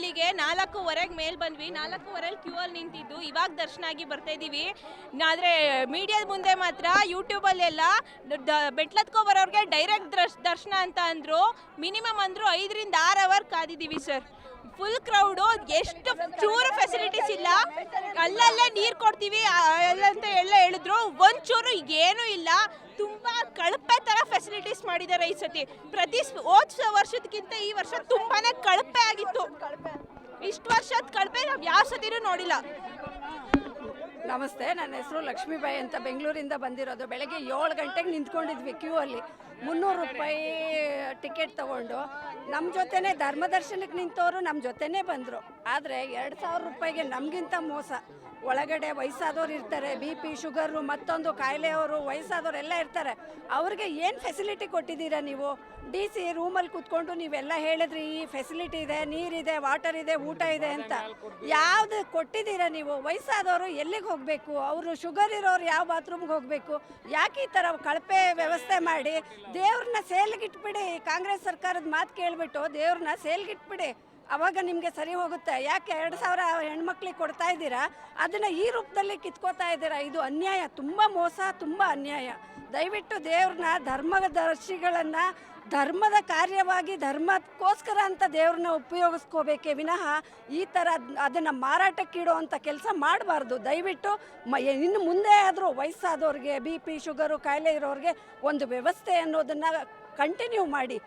ಇಲ್ಲಿಗೆ 4:15 ಮೇಲ್ ಬಂದ್ವಿ. 4:15 ಕ್ಯೂ ಅಲ್ಲಿ ನಿಂತಿದ್ದು ಇವಾಗ ದರ್ಶನ ಆಗಿ ಬರ್ತಾ ಇದೀವಿ. ಆದ್ರೆ ಮೀಡಿಯಾದ ಮುಂದೆ ಮಾತ್ರ ಯೂಟ್ಯೂಬ್ ಅಲ್ಲೆಲ್ಲ ಬೆಟ್ಲತ್ಕೋ ಬರೋರ್ಗೆ ಡೈರೆಕ್ಟ್ ದರ್ಶನ ಅಂತ ಅಂದ್ರು. ಮಿನಿಮಮ್ ಅಂದ್ರು 5 ರಿಂದ 6 ಅವರ್ ಕಾದಿದೀವಿ ಸರ್. ಫುಲ್ ಕ್ರೌಡು, ಎಷ್ಟು ಚೂರು ಫೆಸಿಲಿಟೀಸ್ ಇಲ್ಲ. ಅಲ್ಲಲ್ಲೇ ನೀರು ಕೊಡ್ತೀವಿ ಅಂತ ಎಲ್ಲ ಹೇಳಿದ್ರು, ಒಂಚೂರು ಏನೂ ಇಲ್ಲ. ತುಂಬಾ ಕಳಪೆ ತರ ಫೆಸಿಲಿಟೀಸ್ ಮಾಡಿದ್ದಾರೆ ಈ ಸತಿ. ಹೋದ ವರ್ಷದಕ್ಕಿಂತ ಈ ವರ್ಷ ತುಂಬಾನೇ ಕಳಪೆ ಆಗಿತ್ತು. ಇಷ್ಟು ವರ್ಷದ ಕಳಪೆ ನಾವು ಯಾವ ಸತಿನೂ ನೋಡಿಲ್ಲ. ನಮಸ್ತೆ, ನನ್ನ ಹೆಸರು ಲಕ್ಷ್ಮೀಬಾಯಿ ಅಂತ, ಬೆಂಗಳೂರಿಂದ ಬಂದಿರೋದು. ಬೆಳಗ್ಗೆ 7 ಗಂಟೆಗೆ ನಿಂತ್ಕೊಂಡಿದ್ವಿ ಕ್ಯೂ ಅಲ್ಲಿ. 300 ರೂಪಾಯಿ ಟಿಕೆಟ್ ತಗೊಂಡು ನಮ್ಮ ಜೊತೆನೇ ಧರ್ಮದರ್ಶನಕ್ಕೆ ನಿಂತವರು ನಮ್ಮ ಜೊತೆನೇ ಬಂದರು. ಆದರೆ 2000 ರೂಪಾಯಿಗೆ ನಮಗಿಂತ ಮೋಸ. ಒಳಗಡೆ ವಯಸ್ಸಾದವ್ರು ಇರ್ತಾರೆ, BP ಶುಗರು ಮತ್ತೊಂದು ಕಾಯಿಲೆಯವರು ವಯಸ್ಸಾದವರೆಲ್ಲ ಇರ್ತಾರೆ. ಅವ್ರಿಗೆ ಏನು ಫೆಸಿಲಿಟಿ ಕೊಟ್ಟಿದ್ದೀರಾ ನೀವು? DC ರೂಮಲ್ಲಿ ಕೂತ್ಕೊಂಡು ನೀವೆಲ್ಲ ಹೇಳಿದ್ರಿ ಈ ಫೆಸಿಲಿಟಿ ಇದೆ, ನೀರಿದೆ, ವಾಟರ್ ಇದೆ, ಊಟ ಇದೆ ಅಂತ. ಯಾವುದು ಕೊಟ್ಟಿದ್ದೀರಾ ನೀವು? ವಯಸ್ಸಾದವರು ಎಲ್ಲಿಗೆ ಹೋಗಬೇಕು? ಅವರು ಶುಗರ್ ಇರೋರು ಯಾವ ಬಾತ್ರೂಮ್ಗೆ ಹೋಗಬೇಕು? ಯಾಕೆ ಈ ಥರ ಕಳಪೆ ವ್ಯವಸ್ಥೆ ಮಾಡಿ ದೇವ್ರನ್ನ ಸೇಲ್ಗಿಟ್ಬಿಡಿ. ಕಾಂಗ್ರೆಸ್ ಸರ್ಕಾರದ ಮಾತು ಕೇಳಿಬಿಟ್ಟು ದೇವ್ರನ್ನ ಸೇಲ್ಗಿಟ್ಬಿಡಿ, ಅವಾಗ ನಿಮಗೆ ಸರಿ ಹೋಗುತ್ತೆ. ಯಾಕೆ 2000 ಹೆಣ್ಮಕ್ಳಿಗೆ ಕೊಡ್ತಾ ಇದ್ದೀರಾ, ಅದನ್ನು ಈ ರೂಪದಲ್ಲಿ ಕಿತ್ಕೋತಾ ಇದ್ದೀರಾ? ಇದು ಅನ್ಯಾಯ, ತುಂಬ ಮೋಸ, ತುಂಬ ಅನ್ಯಾಯ. ದಯವಿಟ್ಟು ದೇವ್ರನ್ನ, ಧರ್ಮದರ್ಶಿಗಳನ್ನು ಧರ್ಮದ ಕಾರ್ಯವಾಗಿ ಧರ್ಮಕ್ಕೋಸ್ಕರ ಅಂತ ದೇವ್ರನ್ನ ಉಪಯೋಗಿಸ್ಕೋಬೇಕೇ ವಿನಃ ಈ ಥರ ಅದನ್ನು ಮಾರಾಟಕ್ಕಿಡೋ ಅಂಥ ಕೆಲಸ ಮಾಡಬಾರ್ದು. ದಯವಿಟ್ಟು ಇನ್ನು ಮುಂದೆ ಆದರೂ ವಯಸ್ಸಾದವ್ರಿಗೆ, BP ಶುಗರು ಕಾಯಿಲೆ ಇರೋರಿಗೆ ಒಂದು ವ್ಯವಸ್ಥೆ ಅನ್ನೋದನ್ನು ಕಂಟಿನ್ಯೂ ಮಾಡಿ.